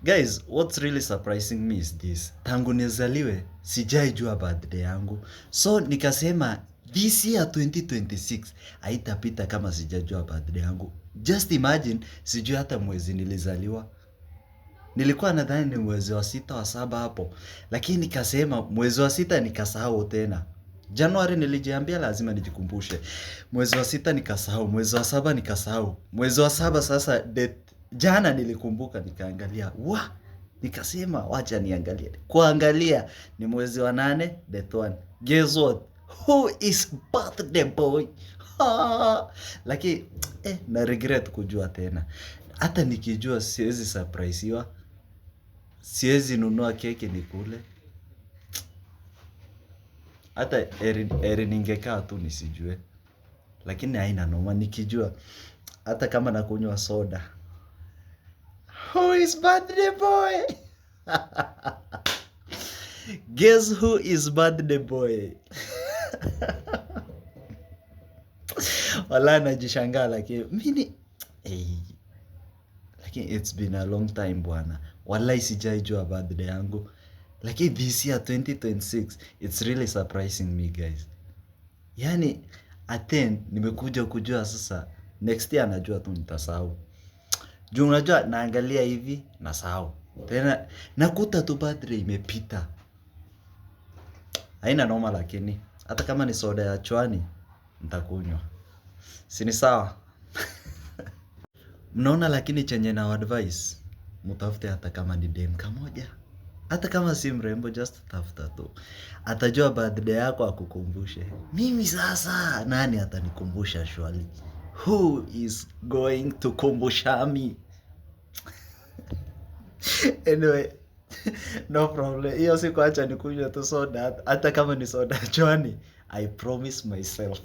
Guys, what's really surprising me is this. Tangu nizaliwe, sijaijua birthday yangu. So, nikasema, this year 2026, haitapita kama sijajua birthday yangu. Just imagine, sijui hata mwezi nilizaliwa. Nilikuwa nadhani ni mwezi wa 6 wa 7 hapo. Lakini nikasema, mwezi wa 6 nikasahau tena. Januari nilijiambia lazima nijikumbushe. Mwezi wa 6 nikasahau, mwezi wa 7 nikasahau. Mwezi wa 7 sasa jana nilikumbuka nikaangalia. Nikasema wacha niangalie. Kuangalia ni mwezi wa 8 death one. Guess what? Who is birthday boy? Lakini na regret kujua tena. Hata nikijua siwezi surpriseiwa. Siwezi nunua keki nikule. Hata eri ningekaa tu nisijue. Lakini haina noma nikijua. Hata kama nakunywa soda. Who is birthday boy? Guess who is birthday boy? Wala najishangaa lakini mimi lakini it's been a long time bwana. Wallahi sijaijua birthday yangu. Lakini this year 2026 it's really surprising me guys. Yani aten nimekuja kujua sasa next year najua tu nitasahau. Juu unajua naangalia hivi nasahau. Tena nakuta tu birthday imepita. Haina noma lakini hata kama ni soda ya chwani nitakunywa. Si ni sawa? Mnaona lakini chenye na advice mtafute hata kama ni dem kamoja. Hata kama si mrembo just tafuta tu. Atajua birthday yako akukumbushe. Mimi sasa nani atanikumbusha shwali? Who is going to kumbusha me? Anyway, no problem. Hiyo siku acha nikunywe tu soda hata kama ni soda chwani. I promise myself.